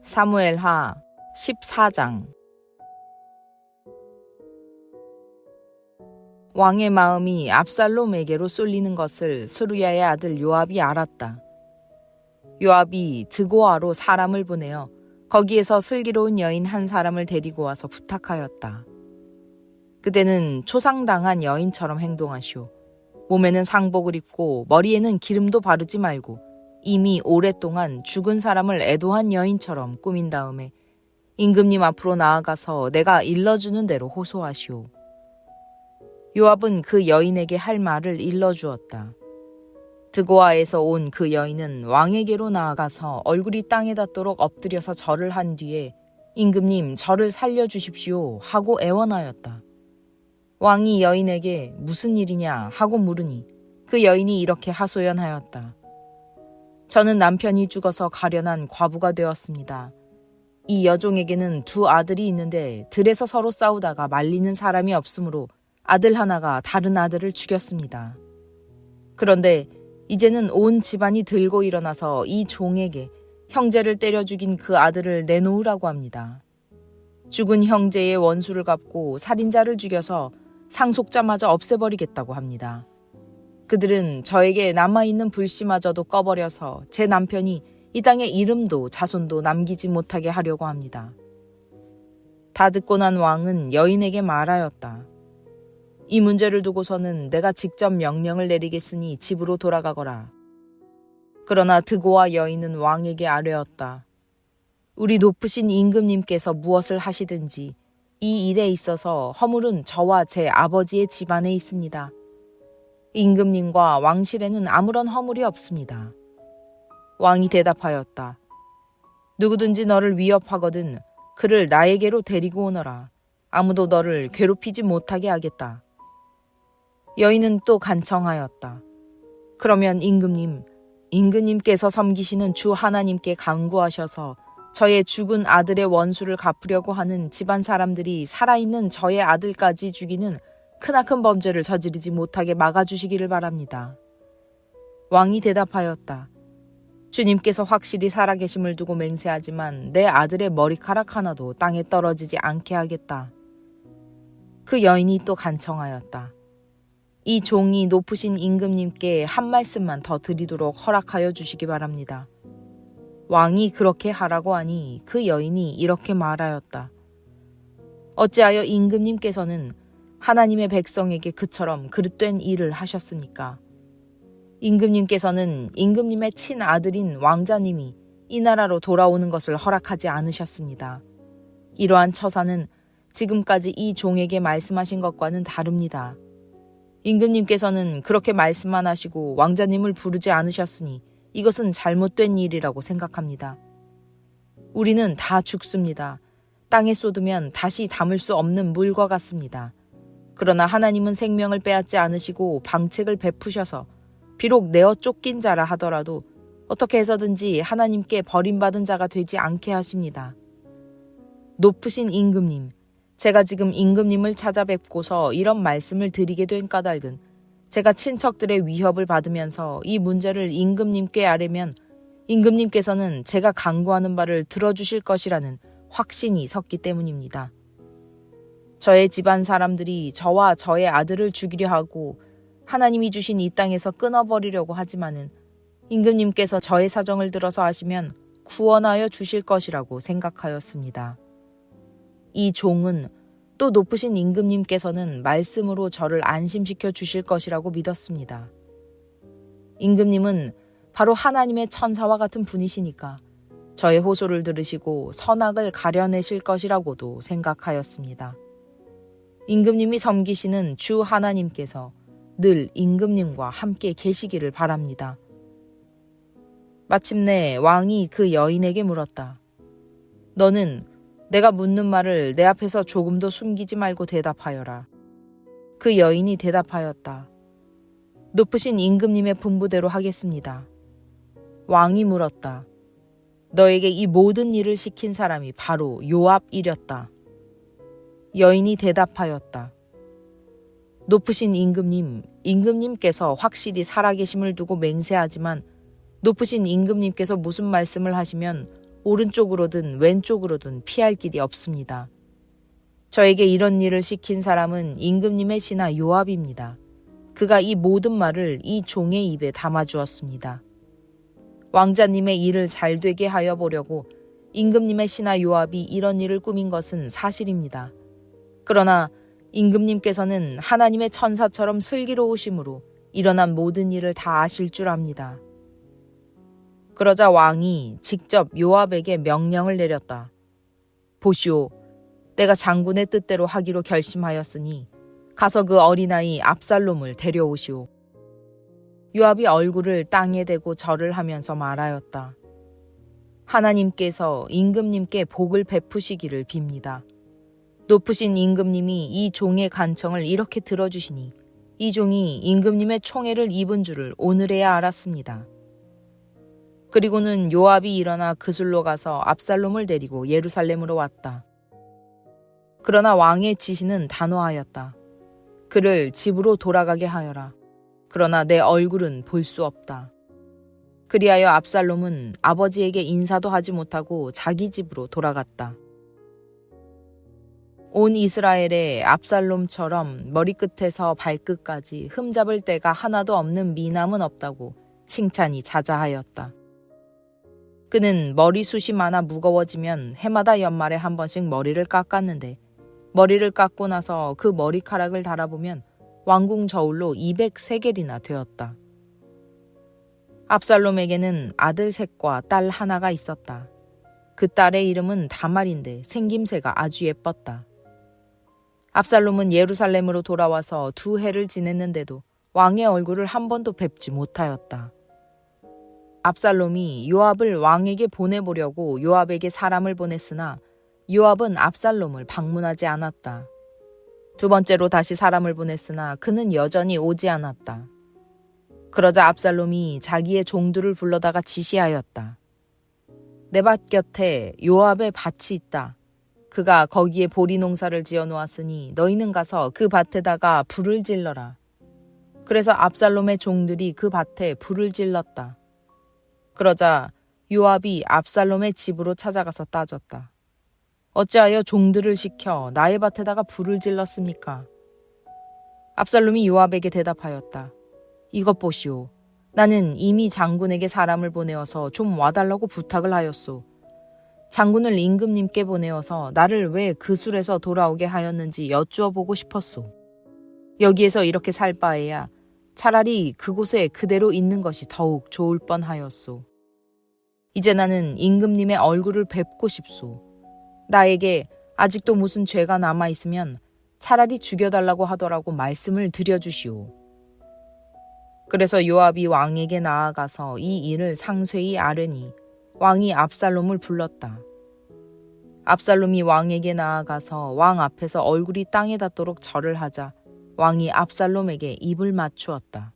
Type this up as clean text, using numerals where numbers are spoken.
사무엘하 14장. 왕의 마음이 압살롬에게로 쏠리는 것을 스루야의 아들 요압이 알았다. 요압이 드고아로 사람을 보내어 거기에서 슬기로운 여인 한 사람을 데리고 와서 부탁하였다. 그대는 초상당한 여인처럼 행동하시오. 몸에는 상복을 입고 머리에는 기름도 바르지 말고 이미 오랫동안 죽은 사람을 애도한 여인처럼 꾸민 다음에 임금님 앞으로 나아가서 내가 일러주는 대로 호소하시오. 요압은 그 여인에게 할 말을 일러주었다. 드고아에서 온 그 여인은 왕에게로 나아가서 얼굴이 땅에 닿도록 엎드려서 절을 한 뒤에 임금님 저를 살려주십시오 하고 애원하였다. 왕이 여인에게 무슨 일이냐 하고 물으니 그 여인이 이렇게 하소연하였다. 저는 남편이 죽어서 가련한 과부가 되었습니다. 이 여종에게는 두 아들이 있는데 들에서 서로 싸우다가 말리는 사람이 없으므로 아들 하나가 다른 아들을 죽였습니다. 그런데 이제는 온 집안이 들고 일어나서 이 종에게 형제를 때려 죽인 그 아들을 내놓으라고 합니다. 죽은 형제의 원수를 갚고 살인자를 죽여서 상속자마저 없애버리겠다고 합니다. 그들은 저에게 남아있는 불씨마저도 꺼버려서 제 남편이 이 땅에 이름도 자손도 남기지 못하게 하려고 합니다. 다 듣고 난 왕은 여인에게 말하였다. 이 문제를 두고서는 내가 직접 명령을 내리겠으니 집으로 돌아가거라. 그러나 드고아 여인은 왕에게 아뢰었다. 우리 높으신 임금님께서 무엇을 하시든지 이 일에 있어서 허물은 저와 제 아버지의 집안에 있습니다. 임금님과 왕실에는 아무런 허물이 없습니다. 왕이 대답하였다. 누구든지 너를 위협하거든 그를 나에게로 데리고 오너라. 아무도 너를 괴롭히지 못하게 하겠다. 여인은 또 간청하였다. 그러면 임금님께서 섬기시는 주 하나님께 간구하셔서 저의 죽은 아들의 원수를 갚으려고 하는 집안 사람들이 살아있는 저의 아들까지 죽이는 크나큰 범죄를 저지르지 못하게 막아주시기를 바랍니다. 왕이 대답하였다. 주님께서 확실히 살아계심을 두고 맹세하지만 내 아들의 머리카락 하나도 땅에 떨어지지 않게 하겠다. 그 여인이 또 간청하였다. 이 종이 높으신 임금님께 한 말씀만 더 드리도록 허락하여 주시기 바랍니다. 왕이 그렇게 하라고 하니 그 여인이 이렇게 말하였다. 어찌하여 임금님께서는 하나님의 백성에게 그처럼 그릇된 일을 하셨습니까? 임금님께서는 임금님의 친아들인 왕자님이 이 나라로 돌아오는 것을 허락하지 않으셨습니다. 이러한 처사는 지금까지 이 종에게 말씀하신 것과는 다릅니다. 임금님께서는 그렇게 말씀만 하시고 왕자님을 부르지 않으셨으니 이것은 잘못된 일이라고 생각합니다. 우리는 다 죽습니다. 땅에 쏟으면 다시 담을 수 없는 물과 같습니다. 그러나 하나님은 생명을 빼앗지 않으시고 방책을 베푸셔서 비록 내어 쫓긴 자라 하더라도 어떻게 해서든지 하나님께 버림받은 자가 되지 않게 하십니다. 높으신 임금님, 제가 지금 임금님을 찾아뵙고서 이런 말씀을 드리게 된 까닭은 제가 친척들의 위협을 받으면서 이 문제를 임금님께 아뢰면 임금님께서는 제가 간구하는 바를 들어주실 것이라는 확신이 섰기 때문입니다. 저의 집안 사람들이 저와 저의 아들을 죽이려 하고 하나님이 주신 이 땅에서 끊어버리려고 하지만은 임금님께서 저의 사정을 들어서 하시면 구원하여 주실 것이라고 생각하였습니다. 이 종은 또 높으신 임금님께서는 말씀으로 저를 안심시켜 주실 것이라고 믿었습니다. 임금님은 바로 하나님의 천사와 같은 분이시니까 저의 호소를 들으시고 선악을 가려내실 것이라고도 생각하였습니다. 임금님이 섬기시는 주 하나님께서 늘 임금님과 함께 계시기를 바랍니다. 마침내 왕이 그 여인에게 물었다. 너는 내가 묻는 말을 내 앞에서 조금도 숨기지 말고 대답하여라. 그 여인이 대답하였다. 높으신 임금님의 분부대로 하겠습니다. 왕이 물었다. 너에게 이 모든 일을 시킨 사람이 바로 요압이렸다. 여인이 대답하였다. 높으신 임금님께서 확실히 살아계심을 두고 맹세하지만 높으신 임금님께서 무슨 말씀을 하시면 오른쪽으로든 왼쪽으로든 피할 길이 없습니다. 저에게 이런 일을 시킨 사람은 임금님의 신하 요압입니다. 그가 이 모든 말을 이 종의 입에 담아주었습니다. 왕자님의 일을 잘 되게 하여 보려고 임금님의 신하 요압이 이런 일을 꾸민 것은 사실입니다. 그러나 임금님께서는 하나님의 천사처럼 슬기로우심으로 일어난 모든 일을 다 아실 줄 압니다. 그러자 왕이 직접 요압에게 명령을 내렸다. 보시오, 내가 장군의 뜻대로 하기로 결심하였으니 가서 그 어린아이 압살롬을 데려오시오. 요압이 얼굴을 땅에 대고 절을 하면서 말하였다. 하나님께서 임금님께 복을 베푸시기를 빕니다. 높으신 임금님이 이 종의 간청을 이렇게 들어주시니 이 종이 임금님의 총애를 입은 줄을 오늘에야 알았습니다. 그리고는 요압이 일어나 그술로 가서 압살롬을 데리고 예루살렘으로 왔다. 그러나 왕의 지시는 단호하였다. 그를 집으로 돌아가게 하여라. 그러나 내 얼굴은 볼 수 없다. 그리하여 압살롬은 아버지에게 인사도 하지 못하고 자기 집으로 돌아갔다. 온 이스라엘에 압살롬처럼 머리끝에서 발끝까지 흠잡을 데가 하나도 없는 미남은 없다고 칭찬이 자자하였다. 그는 머리숱이 많아 무거워지면 해마다 연말에 한 번씩 머리를 깎았는데 머리를 깎고 나서 그 머리카락을 달아보면 왕궁 저울로 200세겔이나 되었다. 압살롬에게는 아들 셋과 딸 하나가 있었다. 그 딸의 이름은 다말인데 생김새가 아주 예뻤다. 압살롬은 예루살렘으로 돌아와서 2해를 지냈는데도 왕의 얼굴을 한 번도 뵙지 못하였다. 압살롬이 요압을 왕에게 보내보려고 요압에게 사람을 보냈으나 요압은 압살롬을 방문하지 않았다. 2번째로 다시 사람을 보냈으나 그는 여전히 오지 않았다. 그러자 압살롬이 자기의 종들을 불러다가 지시하였다. 내 밭 곁에 요압의 밭이 있다. 그가 거기에 보리 농사를 지어 놓았으니 너희는 가서 그 밭에다가 불을 질러라. 그래서 압살롬의 종들이 그 밭에 불을 질렀다. 그러자 요압이 압살롬의 집으로 찾아가서 따졌다. 어찌하여 종들을 시켜 나의 밭에다가 불을 질렀습니까? 압살롬이 요압에게 대답하였다. 이것 보시오. 나는 이미 장군에게 사람을 보내어서 좀 와달라고 부탁을 하였소. 장군을 임금님께 보내어서 나를 왜 그술에서 돌아오게 하였는지 여쭈어 보고 싶었소. 여기에서 이렇게 살 바에야 차라리 그곳에 그대로 있는 것이 더욱 좋을 뻔하였소. 이제 나는 임금님의 얼굴을 뵙고 싶소. 나에게 아직도 무슨 죄가 남아있으면 차라리 죽여달라고 하더라고 말씀을 드려주시오. 그래서 요압이 왕에게 나아가서 이 일을 상세히 아뢰니 왕이 압살롬을 불렀다. 압살롬이 왕에게 나아가서 왕 앞에서 얼굴이 땅에 닿도록 절을 하자 왕이 압살롬에게 입을 맞추었다.